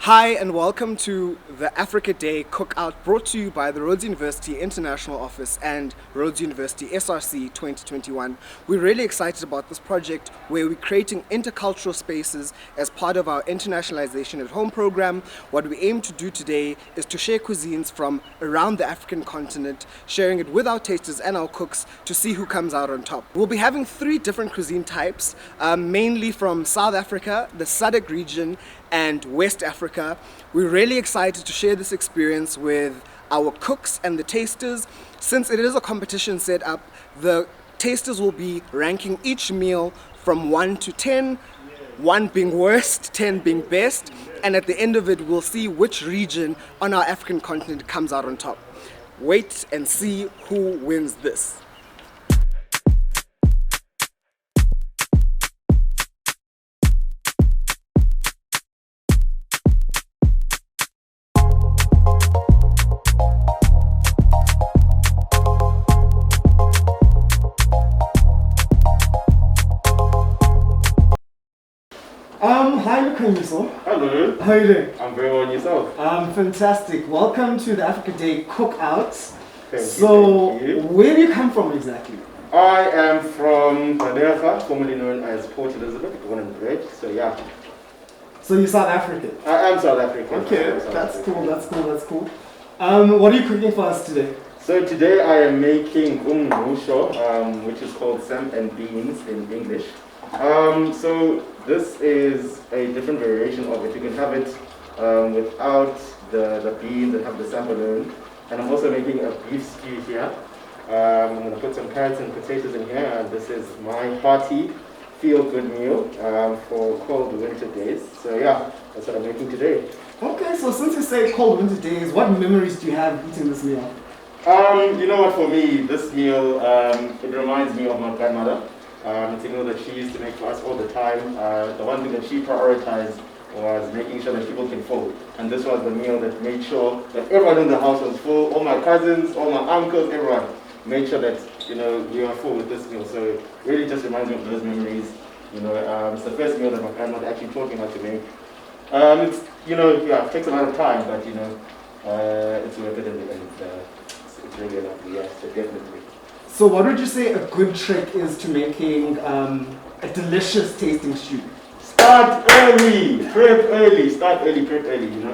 Hi and welcome to the Africa Day Cookout brought to you by the Rhodes University International Office and Rhodes University SRC 2021. We're really excited about this project where we're creating intercultural spaces as part of our Internationalization at Home program. What we aim to do today is to share cuisines from around the African continent, sharing it with our tasters and our cooks to see who comes out on top. We'll be having 3 different cuisine types, mainly from South Africa, the SADC region, and West Africa. We're really excited to share this experience with our cooks and the tasters. Since it is a competition set up, the tasters will be ranking each meal from 1 to 10, 1 being worst, 10 being best, and at the end of it we'll see which region on our African continent comes out on top. Wait and see who wins this. Hi Makhanda. Hello. How are you doing? I'm very well, and yourself? Fantastic. Welcome to the Africa Day Cookout. Thank you. Where do you come from exactly? I am from Bantu, formerly known as Port Elizabeth, born and bred. So yeah. So you're South African? I am South African. Okay, that's cool. What are you cooking for us today? So today I am making umngqusho, which is called sam and beans in English. So this is a different variation of it. You can have it without the beans and have the sam alone. And I'm also making a beef stew here. I'm going to put some carrots and potatoes in here. And this is my hearty, feel-good meal for cold winter days. So yeah, that's what I'm making today. Okay, so since you say cold winter days, what memories do you have eating this meal? You know what, for me, this meal, it reminds me of my grandmother. It's a meal that she used to make for us all the time. The one thing that she prioritized was making sure that people can full. And this was the meal that made sure that everyone in the house was full. All my cousins, all my uncles, everyone made sure that, we are full with this meal. So it really just reminds me of those memories. It's the first meal that my grandmother actually taught me how to make. It's, it takes a lot of time, but, it's worth it and it's really lovely, yes, so definitely. So what would you say a good trick is to making a delicious tasting stew? Start early, prep early,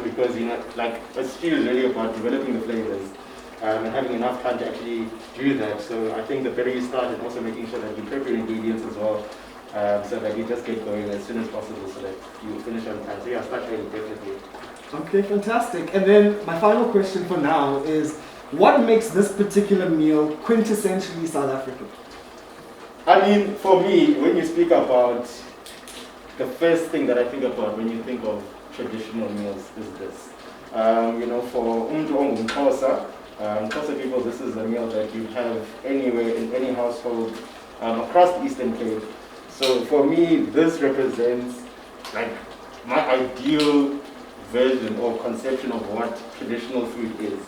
because, like a stew is really about developing the flavors and having enough time to actually do that. So I think the better you start and also making sure that you prep your ingredients as well, so that you just get going as soon as possible so that you finish on time. So yeah, start early, definitely. Okay, fantastic. And then my final question for now is, what makes this particular meal quintessentially South African? I mean, for me, when you speak about, the first thing that I think about when you think of traditional meals is this. For Xhosa people, this is a meal that you have anywhere in any household across the Eastern Cape. So for me, this represents like my ideal version or conception of what traditional food is.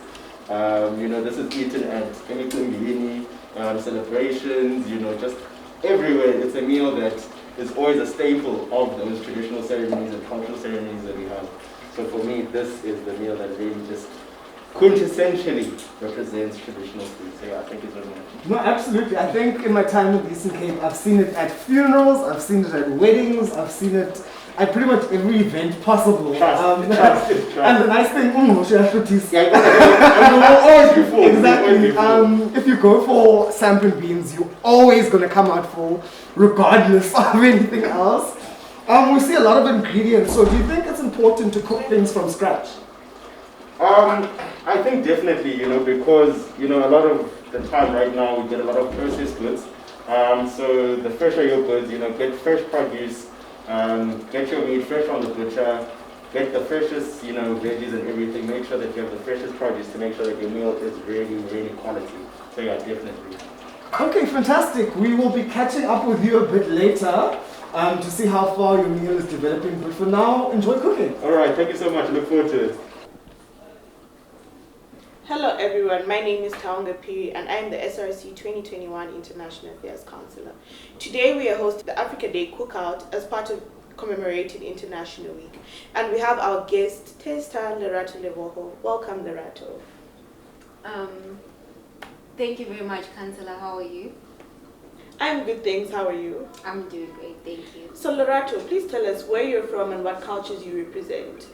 This is eaten at any cuisine, celebrations, just everywhere. It's a meal that is always a staple of those traditional ceremonies and cultural ceremonies that we have. So for me, this is the meal that really just quintessentially represents traditional food. So yeah, I think it's very much. No, absolutely. I think in my time in the Eastern Cape, I've seen it at funerals, I've seen it at weddings, I've seen it at pretty much every event possible. Trust. And the nice thing, always be full. Exactly. If you go for sample beans, you're always going to come out full, regardless of anything else. We see a lot of ingredients, so do you think it's important to cook things from scratch? I think definitely, because, a lot of the time right now we get a lot of processed goods. So the fresher your goods, get fresh produce, get your meat fresh from the butcher, get the freshest, veggies and everything. Make sure that you have the freshest produce to make sure that your meal is really, really quality. So yeah, definitely. Okay, fantastic. We will be catching up with you a bit later to see how far your meal is developing. But for now, enjoy cooking. All right, thank you so much. Look forward to it. Hello everyone, my name is Taonga Piri and I am the SRC 2021 International Affairs Counselor. Today we are hosting the Africa Day Cookout as part of commemorating International Week. And we have our guest, taster Lerato Levoho. Welcome, Lerato. Thank you very much, Councillor. How are you? I'm good, thanks. How are you? I'm doing great, thank you. So, Lerato, please tell us where you're from and what cultures you represent.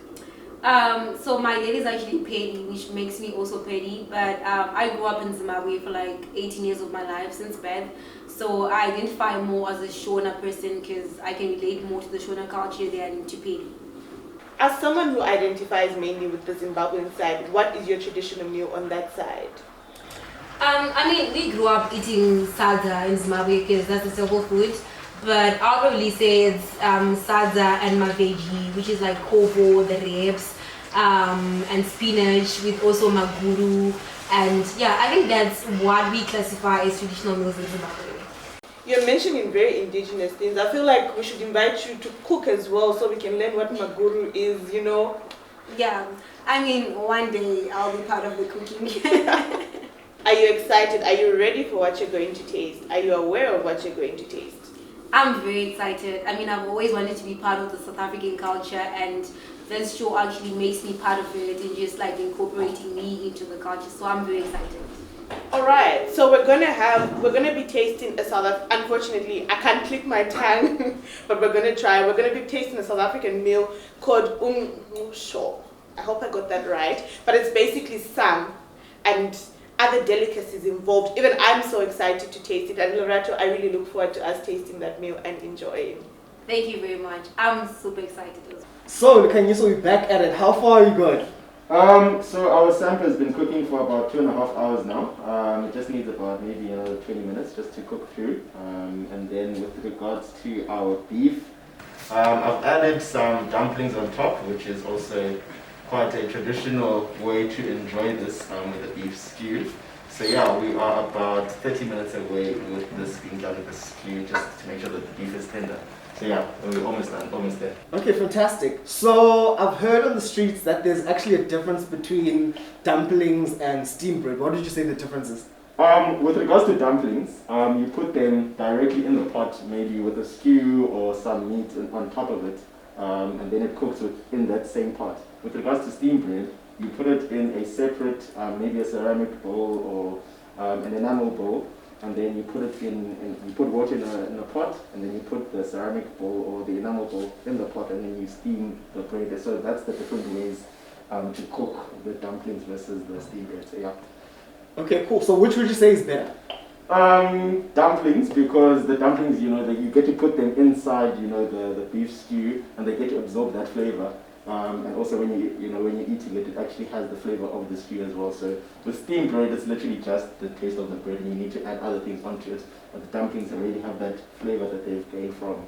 So my dad is actually Pedi, which makes me also Pedi, but I grew up in Zimbabwe for like 18 years of my life since birth. So I identify more as a Shona person because I can relate more to the Shona culture than to Pedi. As someone who identifies mainly with the Zimbabwean side, what is your traditional meal on that side? I mean, we grew up eating sadza in Zimbabwe because that's a staple food. But I'll probably say it's sadza and maveji, which is like kobo, the ribs, and spinach with also maguru. And yeah, I think that's what we classify as traditional meals in Zimbabwe. You're mentioning very indigenous things. I feel like we should invite you to cook as well so we can learn what maguru is, you know? Yeah, I mean, one day I'll be part of the cooking. Are you excited? Are you ready for what you're going to taste? Are you aware of what you're going to taste? I'm very excited. I mean, I've always wanted to be part of the South African culture, and this show actually makes me part of it and just like incorporating me into the culture. So I'm very excited. All right. So we're gonna be tasting a unfortunately, I can't click my tongue, but we're gonna try. We're gonna be tasting a South African meal called umsho. I hope I got that right. But it's basically sam and other delicacies involved. Even I'm so excited to taste it. And Lerato, I really look forward to us tasting that meal and enjoying. Thank you very much. I'm super excited as well. So, we're back at it. How far are you going? So our sample has been cooking for about 2.5 hours now. It just needs about maybe another 20 minutes just to cook through. And then with regards to our beef, I've added some dumplings on top, which is also quite a traditional way to enjoy this with a beef stew. So yeah, we are about 30 minutes away with this being done with the stew, just to make sure that the beef is tender. So yeah, we're almost done, almost there. Okay, fantastic. So I've heard on the streets that there's actually a difference between dumplings and steamed bread. What did you say the difference is? With regards to dumplings, you put them directly in the pot, maybe with a stew or some meat on top of it, and then it cooks within that same pot. With regards to steamed bread, you put it in a separate, maybe a ceramic bowl or an enamel bowl, and then you put it you put water in a pot, and then you put the ceramic bowl or the enamel bowl in the pot, and then you steam the bread. So that's the different ways to cook the dumplings versus the steamed bread. So yeah. Okay, cool. So which would you say is better? Dumplings, because the dumplings, you get to put them inside, the beef stew, and they get to absorb that flavor. And also when you're eating it, it actually has the flavor of the stew as well. So with steamed bread, it's literally just the taste of the bread, and you need to add other things onto it. But the dumplings already have that flavor that they've gained from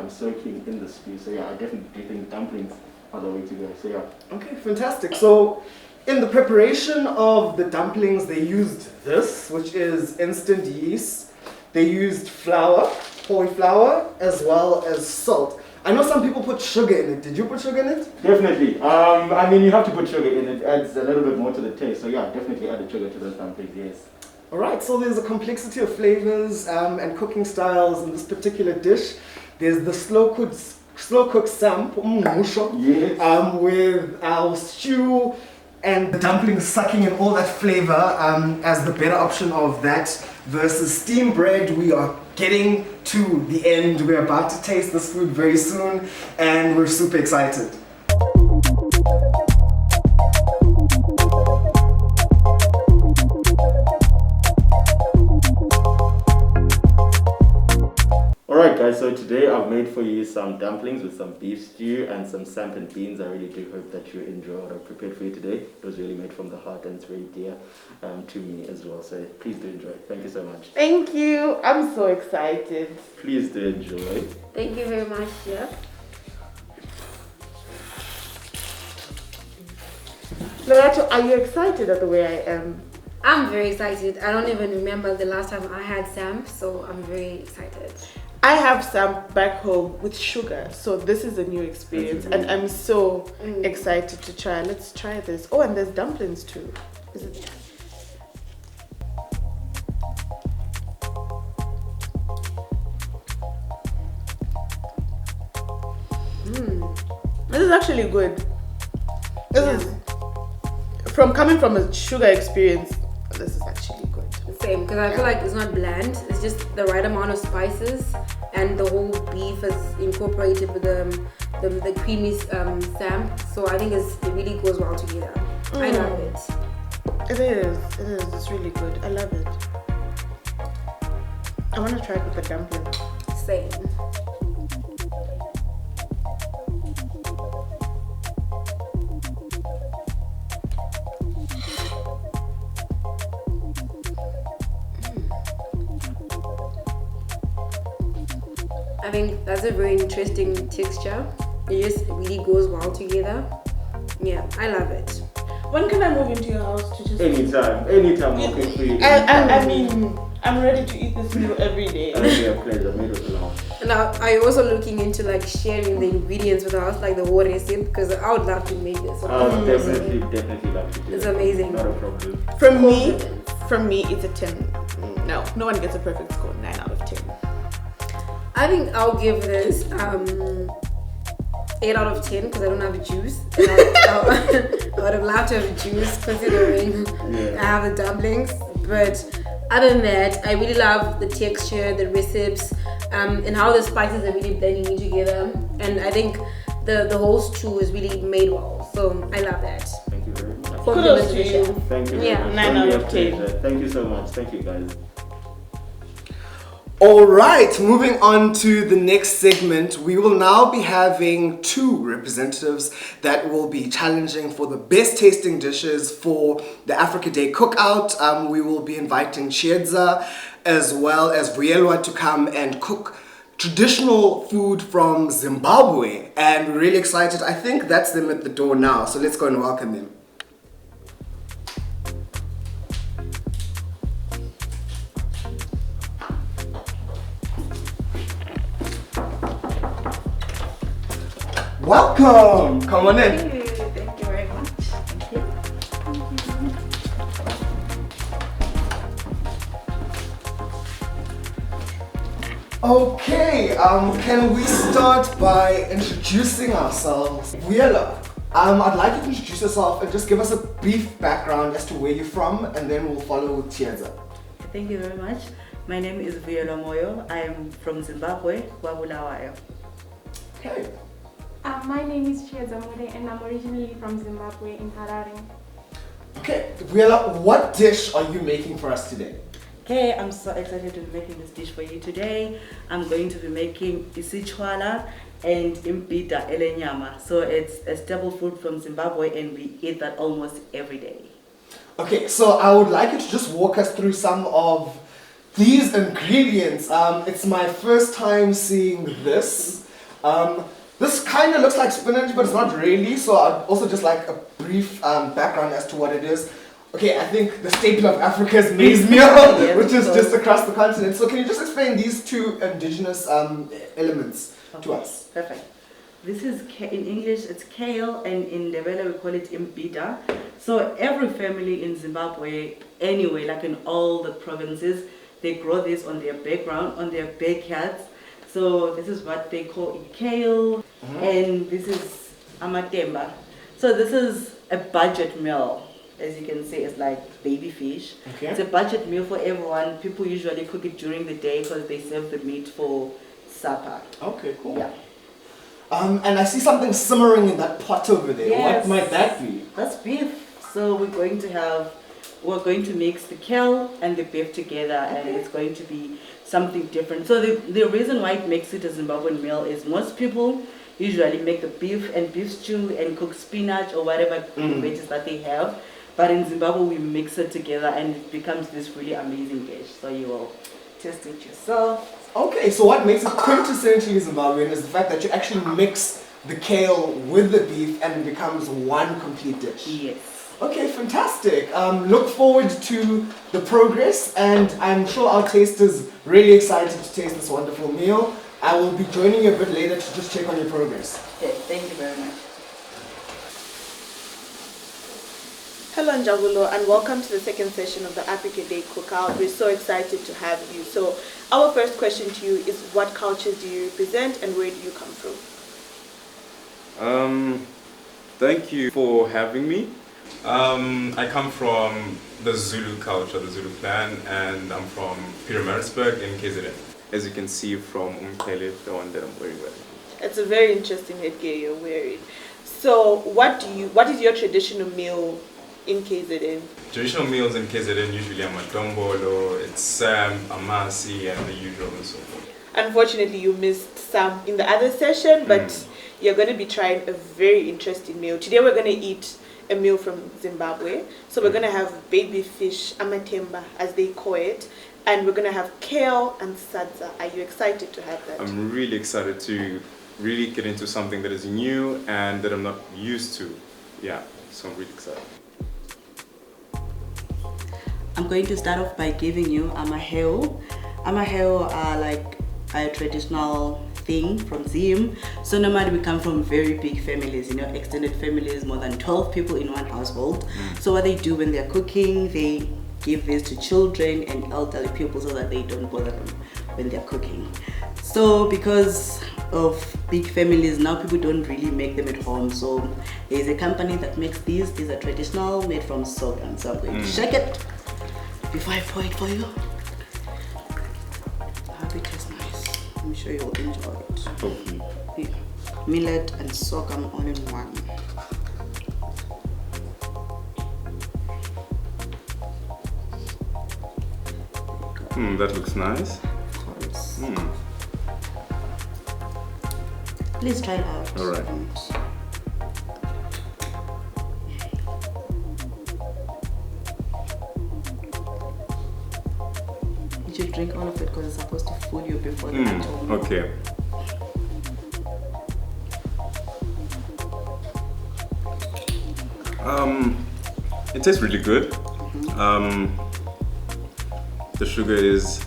soaking in the stew. So yeah, I definitely do think dumplings are the way to go. So yeah. Okay, fantastic. So in the preparation of the dumplings, they used this, which is instant yeast. They used flour, poi flour, as well as salt. I know some people put sugar in it. Did you put sugar in it? Definitely. I mean, you have to put sugar in it. It adds a little bit more to the taste. So yeah, definitely added sugar to those dumplings, yes. Alright, so there's a complexity of flavors and cooking styles in this particular dish. There's the slow cooked sam, yes. with our stew and the dumplings sucking in all that flavor as the better option of that versus steamed bread. We are getting to the end. We're about to taste this food very soon and we're super excited. Alright guys, so today I've made for you some dumplings with some beef stew and some samp and beans. I really do hope that you enjoy what I've prepared for you today. It was really made from the heart and it's very dear to me as well. So please do enjoy. Thank you so much. Thank you. I'm so excited. Please do enjoy. Thank you very much, Chef. Lerato, are you excited at the way I am? I'm very excited. I don't even remember the last time I had sam, so I'm very excited. I have some back home with sugar, so this is a new experience and I'm so excited to try. Let's try this. Oh, and there's dumplings too. Is it? This is actually good. This is coming from a sugar experience. This is actually good. Same, because I feel like it's not bland. It's just the right amount of spices, and the whole beef is incorporated with the creamy sam. So I think it really goes well together. I love it. It is. It's really good. I love it. I want to try it with the dumpling. Same. I think that's a very interesting texture. It just really goes well together. Yeah, I love it. When can I move into your house to just... Anytime working for you. I mean, I'm ready to eat this meal every day. It'll be a pleasure, made of love. Now, are you also looking into like sharing the ingredients with us, like the whole recipe? Because I would love to make this. Definitely love to do It's it. amazing. Not a problem. From me, it's a 10. No one gets a perfect score. 9 out of 10. I think I'll give this 8 out of 10 because I don't have juice. I would have loved to have juice considering I have the dumplings. But other than that, I really love the texture, the recipes, and how the spices are really blending in together. And I think the whole stew is really made well. So I love that. Thank you very much. Kudos to you. Thank you very Yeah. much. 9 out of 10. Thank you so much. Thank you guys. All right, moving on to the next segment, we will now be having 2 representatives that will be challenging for the best tasting dishes for the Africa Day Cookout. We will be inviting Chiedza as well as Vuyelwa to come and cook traditional food from Zimbabwe. And we're really excited. I think that's them at the door now, so let's go and welcome them. Welcome! Come on in. Thank you very much. Thank you. Okay, can we start by introducing ourselves? Vuyelwa, I'd like you to introduce yourself and just give us a brief background as to where you're from, and then we'll follow with Chiedza. Thank you very much. My name is Vuyelwa Moyo. I am from Zimbabwe, Bulawayo. Okay. My name is Chiedza Mude and I'm originally from Zimbabwe in Harare. Okay, Vuyelwa, what dish are you making for us today? Okay, I'm so excited to be making this dish for you today. I'm going to be making isichwala and imbida elenyama. So it's a staple food from Zimbabwe and we eat that almost every day. Okay, so I would like you to just walk us through some of these ingredients. It's my first time seeing this. This kind of looks like spinach, but it's not really. So I'd also just like a brief background as to what it is. Okay, I think the staple of Africa is maize meal, which is just across the continent. So can you just explain these 2 indigenous elements to us? Perfect. This is, in English, it's kale, and in Ndebele we call it imbida. So every family in Zimbabwe, anyway, like in all the provinces, they grow this on their background, on their backyards. So this is what they call kale, and this is amatemba. So this is a budget meal. As you can see, it's like baby fish. Okay. It's a budget meal for everyone. People usually cook it during the day because they serve the meat for supper. Okay, cool. Yeah. And I see something simmering in that pot over there. Yes. What might that be? That's beef. So we're going to mix the kale and the beef together, and it's going to be something different. So the reason why it makes it a Zimbabwean meal is most people usually make the beef and beef stew and cook spinach or whatever veggies that they have. But in Zimbabwe, we mix it together and it becomes this really amazing dish. So you will taste it yourself. Okay, so what makes it quintessentially Zimbabwean is the fact that you actually mix the kale with the beef and it becomes one complete dish. Yes. Okay, fantastic. Look forward to the progress, and I'm sure our tasters really excited to taste this wonderful meal. I will be joining you a bit later to just check on your progress. Okay, thank you very much. Hello Njabulo, and welcome to the second session of the Africa Day Cookout. We're so excited to have you. So our first question to you is, what cultures do you represent and where do you come from? Thank you for having me. I come from the Zulu culture, the Zulu clan, and I'm from Pietermaritzburg in KZN. As you can see from Umkhele, the one that I'm wearing right now. It's a very interesting headgear you're wearing. So what is your traditional meal in KZN? Traditional meals in KZN usually are madombolo, it's sam, amasi, and the usual and so forth. Unfortunately, you missed some in the other session, but you're going to be trying a very interesting meal. Today we're going to eat a meal from Zimbabwe. So we're going to have baby fish, amatemba, as they call it, and we're going to have kale and sadza. Are you excited to have that? I'm really excited to really get into something that is new and that I'm not used to. Yeah, so I'm really excited. I'm going to start off by giving you amaheo. Amaheo are like a traditional thing from Zim. So normally we come from very big families, extended families, more than 12 people in one household. So what they do when they're cooking, they give this to children and elderly people so that they don't bother them when they're cooking. So because of big families, now people don't really make them at home. So there's a company that makes these. These are traditional, made from sorghum. So I'm going to shake it before I pour it for you. I hope it tastes nice. I'm sure you'll enjoy it. Okay. Yeah. Millet and sorghum all in one. That looks nice. Please try it out. All right. You should drink all of it because it's supposed to fool you before the actual meal. Okay. It tastes really good. The sugar is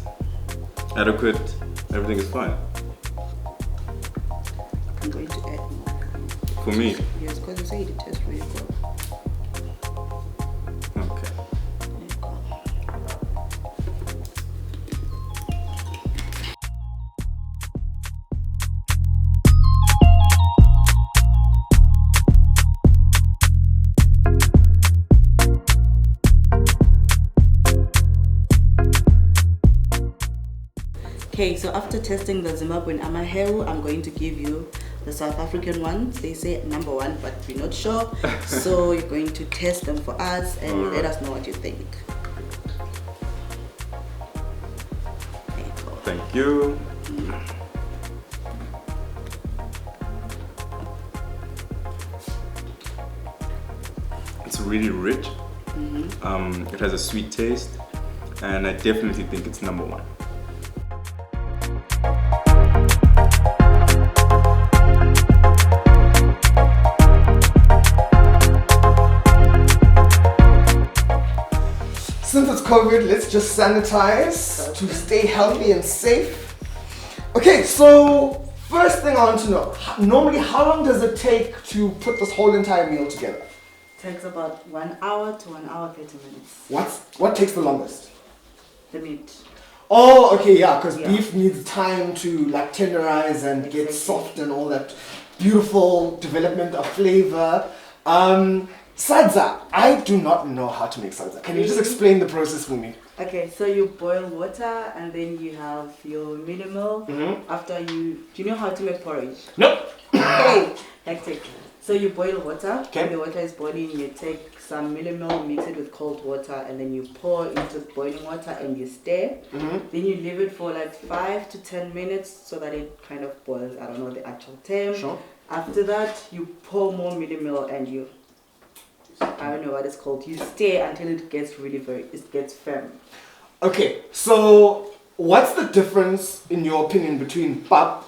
adequate. Everything is fine. I'm going to add more. For me. Yes, because you said it tastes really good. Okay. There you go. Okay, so after testing the Zimbabwean amaheu, I'm going to give you the South African ones. They say number one, but we're not sure. So you're going to test them for us and let us know what you think. There you go. Thank you. It's really rich. It has a sweet taste, and I definitely think it's number one. Since it's COVID, let's just sanitize to stay healthy and safe. Okay, so first thing I want to know, normally how long does it take to put this whole entire meal together? Takes about 1 hour to 1 hour 30 minutes. What takes the longest? The meat. Oh, okay, yeah, because Yeah. beef needs time to like tenderize and get Exactly. soft and all that beautiful development of flavor. Sadza, I do not know how to make sadza. Can you just explain the process for me? Okay, so you boil water and then you have your minimal. After do you know how to make porridge? Nope. Okay, hectic. So you boil water. Okay. When the water is boiling, you take some minimal, mix it with cold water, and then you pour into the boiling water and you stir. Then you leave it for like 5 to 10 minutes so that it kind of boils. I don't know the actual term. Sure. After that, you pour more minimal and I don't know what it's called. You stir until it gets it gets firm. Okay, so what's the difference in your opinion between pap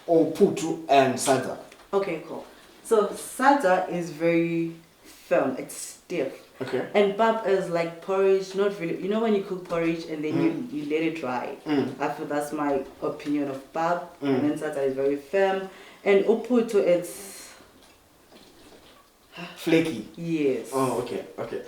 or putu and sadza? Okay, cool. So sadza is very firm. It's stiff. Okay. And pap is like porridge, not really. You know when you cook porridge and then you let it dry. I feel that's my opinion of pap. And then sadza is very firm. And uputu, it's Flaky. yes. Oh, okay, okay.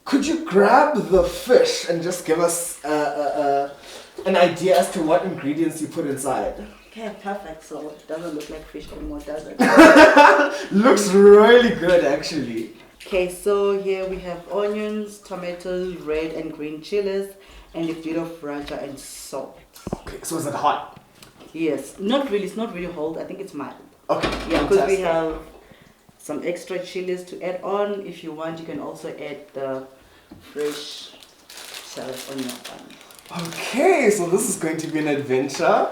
Could you grab the fish and just give us an idea as to what ingredients you put inside? Okay, perfect. So it doesn't look like fish anymore, does it? Looks really good, actually. Okay, so here we have onions, tomatoes, red and green chilies, and a bit of raja and salt. Okay, so is it hot? Yes, not really. It's not really hot. I think it's mild. Okay. Yeah, because we fantastic. have some extra chilies to add on. If you want, you can also add the fresh shells on your bun. Okay, so this is going to be an adventure.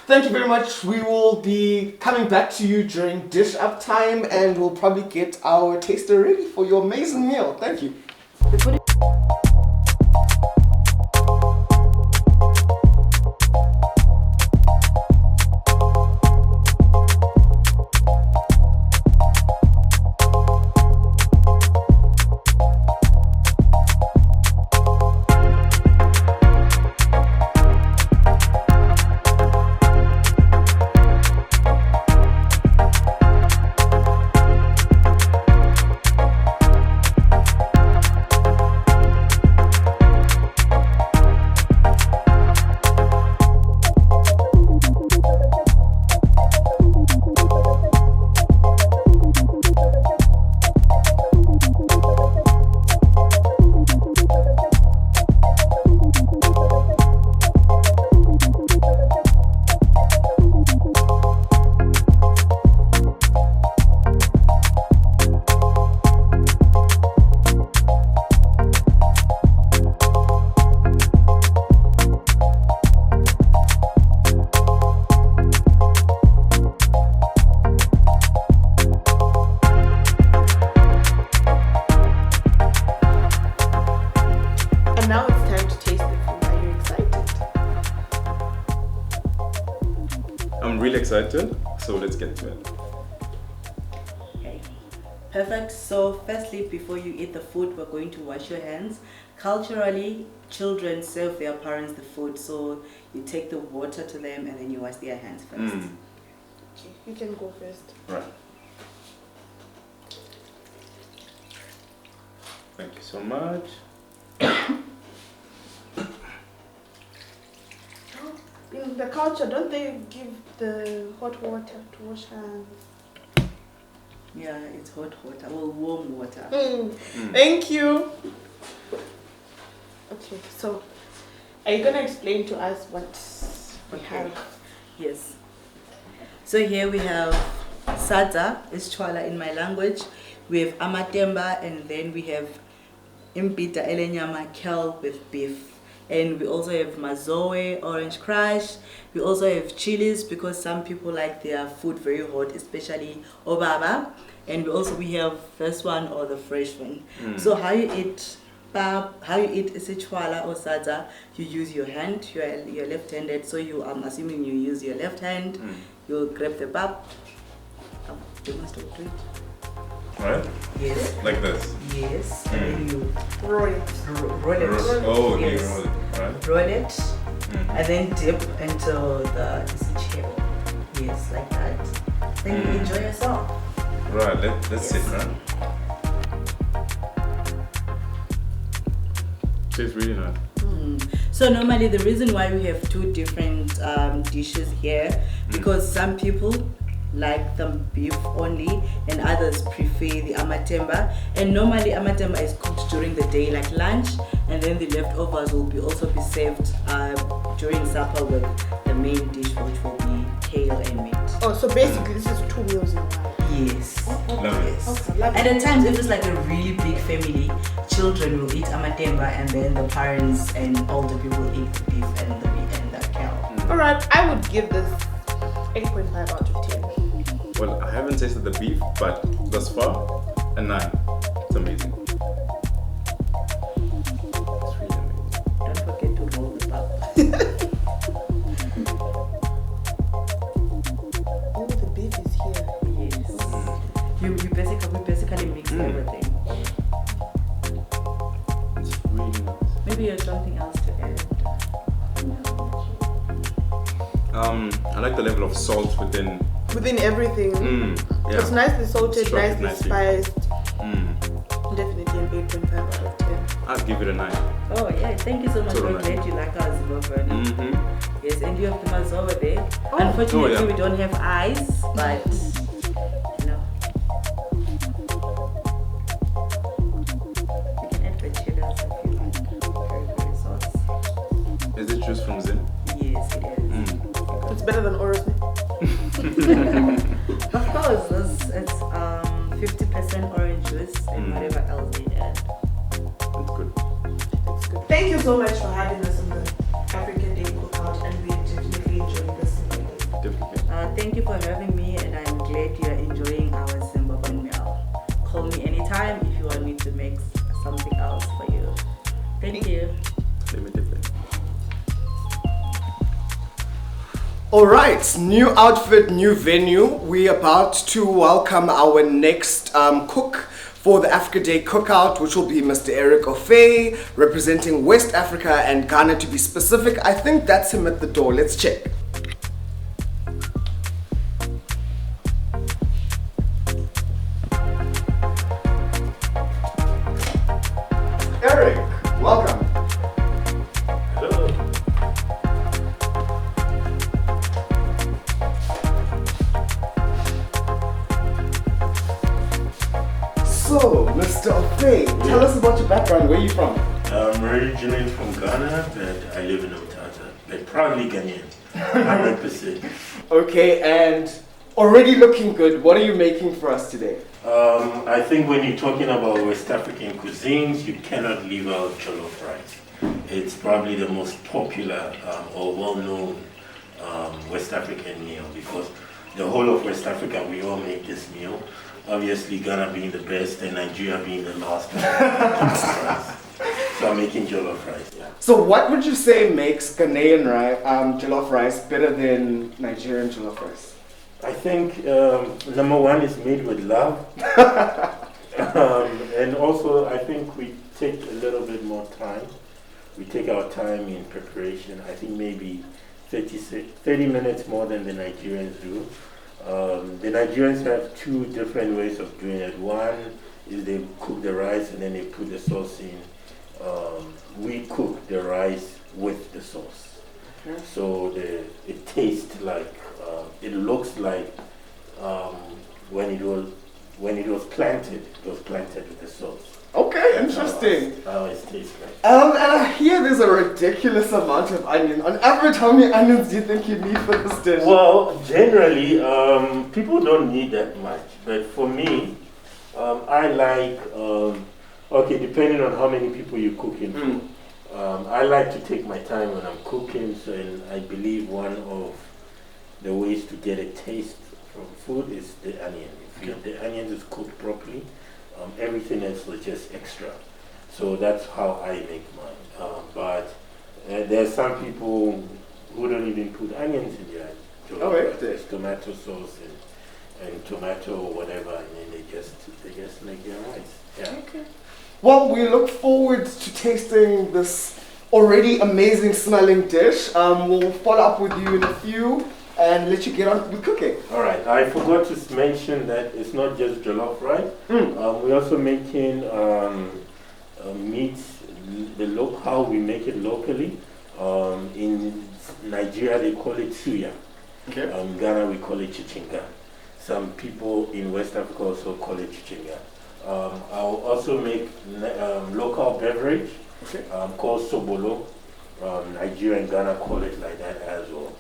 Thank you very much. We will be coming back to you during dish up time, and we'll probably get our taster ready for your amazing meal. Thank you. We put it- And now it's time to taste the food. Are you excited? I'm really excited, so let's get to it. Okay. Perfect. So firstly, before you eat the food, we're going to wash your hands. Culturally, children serve their parents the food, so you take the water to them and then you wash their hands first. Okay, you can go first. Right. Thank you so much. In the culture, don't they give the hot water to wash hands? Yeah, it's hot water, well, warm water. Thank you. Okay, so are you gonna explain to us what we have? Yes. So here we have sadza, is chwala in my language. We have amatemba, and then we have impita elenyama kel with beef. And we also have mazoe, orange crush. We also have chilies because some people like their food very hot, especially obaba. And we have first one or the fresh one. So how you eat isichwala or sadza, you use your hand. You're left-handed, so I'm assuming you use your left hand. You'll grab the bab. You must do it. Right? Yes. Like this. Yes. And then you Roll it. roll it. Oh, okay, Yes. roll it. Right? Roll it. And then dip into the isichelo. Yes, like that. Then you enjoy yourself. Right, let's sit, right? Tastes really nice. So normally the reason why we have two different dishes here, because some people like the beef only and others prefer the amatemba, and normally amatemba is cooked during the day like lunch, and then the leftovers will also be served during supper with the main dish, which will be kale and meat. Oh, so basically this is 2 meals in one. Yes. Love it. Yes. Okay, love And it. at times, if it's like a really big family, children will eat amatemba, and then the parents and older people will eat the beef and the cow. Alright, I would give this 8.5 out of 10. Well, I haven't tasted the beef, but thus far, a 9. It's amazing. It's really amazing. Don't forget to roll the bab. Oh, the beef is here. Yes. We basically mix everything. It's really nice. Maybe you have something else to add. I like the level of salt within Within everything. yeah. It's nicely salted, Struck it nicely spiced. Definitely an 8.5 out of 10. I'll give it a 9. Oh yeah, thank you so much. Total We're glad you like our Zimbabwean. Mm-hmm. Yes, and you have the ones over there. Unfortunately, Oh, yeah. we don't have eyes, but you know. You can add the cheddars if you like. Very sauce. Is it juice from Zim? Yes, it is. It's better than Oros. Of course, it's 50% orange juice and whatever else they add. That's good. It's good. Thank you so much for having us on the African Day Cookout, and we definitely enjoyed this. Definitely. Thank you for having me, and I'm glad you are enjoying our Zimbabwean meal. Call me anytime if you want me to make something else for you. Thank you. Limited. All right, new outfit, new venue. We're about to welcome our next cook for the Africa Day Cookout, which will be Mr. Eric Ofei, representing West Africa and Ghana to be specific. I think that's him at the door. Let's check. Eric, welcome. Hello. So, Mr. Ofei, tell us about your background. Where are you from? I'm originally from Ghana, but I live in Umtata. But proudly Ghanaian, 100%. Okay, and already looking good. What are you making for us today? I think when you're talking about West African cuisines, you cannot leave out jollof rice. It's probably the most popular or well-known West African meal because the whole of West Africa, we all make this meal. Obviously, Ghana being the best and Nigeria being the last. So I'm making jollof rice. Yeah. So what would you say makes Ghanaian jollof rice better than Nigerian jollof rice? I think number one is made with love. And also I think we take a little bit more time. We take our time in preparation. I think maybe 30 minutes more than the Nigerians do. The Nigerians have two different ways of doing it. One is they cook the rice and then they put the sauce in. We cook the rice with the sauce. Okay. So it tastes like, it looks like when it was planted with the sauce. Okay, interesting. How it tastes like. And I hear there's a ridiculous amount of onion. On average, how many onions do you think you need for this dish? Well, generally, people don't need that much. But for me, I like, okay, depending on how many people you're cooking for, I like to take my time when I'm cooking. So, and I believe one of the ways to get a taste from food is the onion. If the onion is cooked properly, everything else is just extra. So that's how I make mine. But there are some people who don't even put onions in their jollof. Oh, right. There's tomato sauce and tomato or whatever, and then they just make their rice. Yeah. Okay. Well, we look forward to tasting this already amazing smelling dish. We'll follow up with you in a few and let you get on with cooking. All right. I forgot to mention that it's not just jollof rice. We're also making meat. How we make it locally. In Nigeria, they call it suya. Okay. In Ghana, we call it chichinga. Some people in West Africa also call it chichinga. I'll also make local beverage called sobolo. Nigeria and Ghana call it like that as well.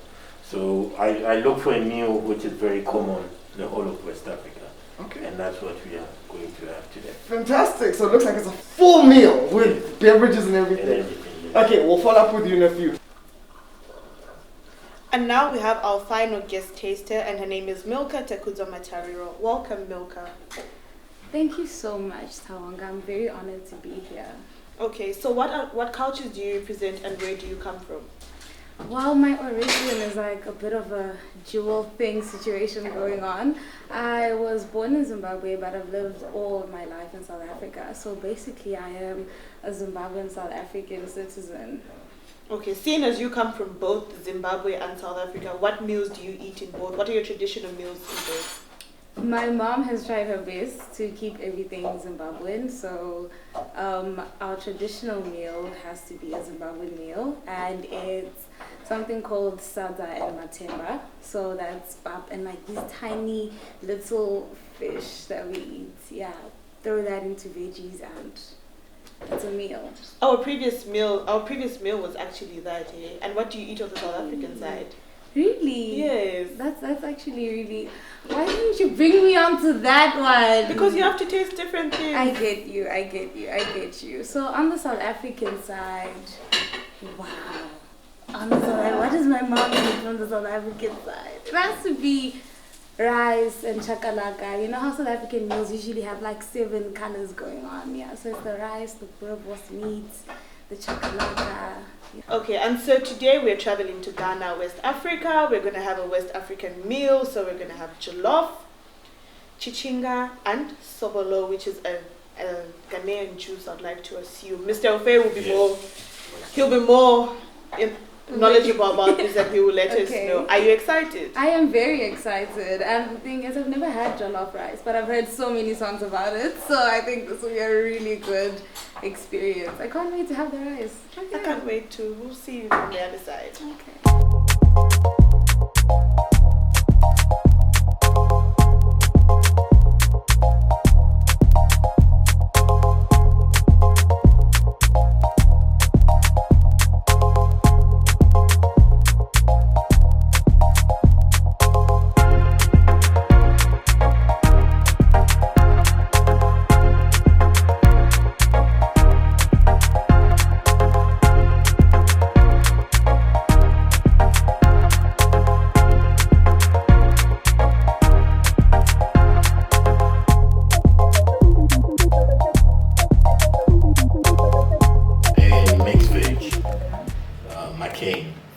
So I look for a meal which is very common in the whole of West Africa. Okay. And that's what we are going to have today. Fantastic. So it looks like it's a full meal with beverages and everything. And everything, yes. Okay, we'll follow up with you in a few. And now we have our final guest taster, and her name is Milka Takuza Matariro. Welcome, Milka. Thank you so much, Tawanga. I'm very honored to be here. Okay, so what cultures do you represent, and where do you come from? Well, my origin is like a bit of a dual thing situation going on. I was born in Zimbabwe, but I've lived all of my life in South Africa. So basically, I am a Zimbabwean South African citizen. Okay, seeing as you come from both Zimbabwe and South Africa, what meals do you eat in both? What are your traditional meals in both? My mom has tried her best to keep everything Zimbabwean, so our traditional meal has to be a Zimbabwean meal, and it's something called sada and matemba. So that's pap and like these tiny little fish that we eat. Yeah, throw that into veggies and it's a meal. Our previous meal was actually that, eh? And what do you eat on the South African side? Really? Yes. That's actually really. Why didn't you bring me onto that one? Because you have to taste different things. I get you. So on the South African side, wow. On the South, what does my mom eat on the South African side? It has to be rice and chakalaka. You know how South African meals usually have like 7 colors going on, yeah. So it's the rice, the boerewors meat, the chakalaka. Okay, and so today we're traveling to Ghana, West Africa. We're going to have a West African meal. So we're going to have jollof, chichinga, and sobolo, which is a Ghanaian juice, I'd like to assume. Mr. Ofe will be he'll be more knowledgeable about this and he will let us know. Are you excited? I am very excited. And the thing is, I've never had jollof rice, but I've heard so many songs about it. So I think this will be a really good experience. I can't wait to have the rice. I can't wait to. We'll see you on the other side. Okay.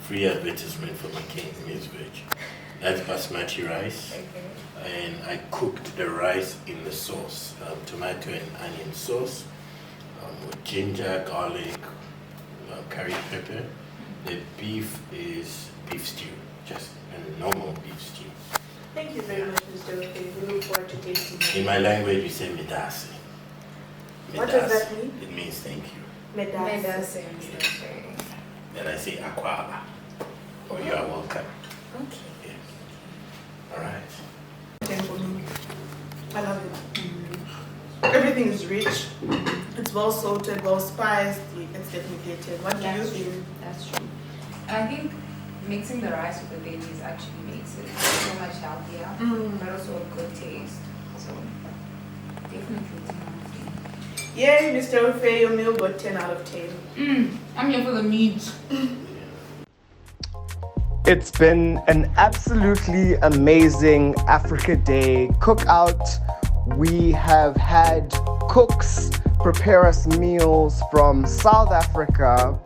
Free advertisement for McCain maize veg. That's basmati rice, and I cooked the rice in the sauce, tomato and onion sauce, with ginger, garlic, curry pepper. The beef is beef stew, just a normal beef stew. Thank you very much, Mr. Ofe. We look forward to tasting it. In my language, we say medasi. What does that mean? It means thank you. Medasi. Then I say akwaba, or you are welcome. Okay. Yeah. All right. I love it. Everything is rich. It's well salted, well spiced. It's definitely 10. What do you think? That's true. And I think mixing the rice with the veggies actually makes it so much healthier, but also a good taste. So definitely 10 out of 10. Yay, Mr. Ofe, your meal got 10 out of 10. I'm here for the meat. It's been an absolutely amazing Africa Day cookout. We have had cooks prepare us meals from South Africa,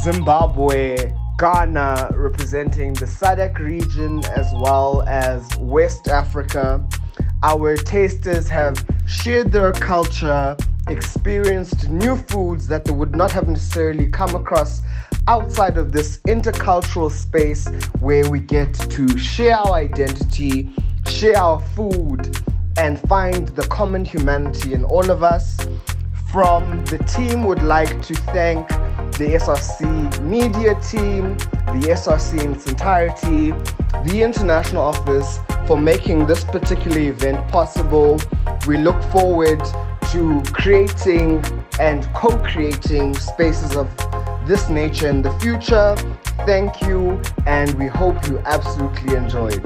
Zimbabwe, Ghana, representing the SADC region as well as West Africa. Our tasters have shared their culture, experienced new foods that they would not have necessarily come across outside of this intercultural space where we get to share our identity, share our food, and find the common humanity in all of us. From the team, would like to thank the SRC media team, the SRC in its entirety, the International Office for making this particular event possible. We look forward to creating and co-creating spaces of this nature in the future. Thank you, and we hope you absolutely enjoyed.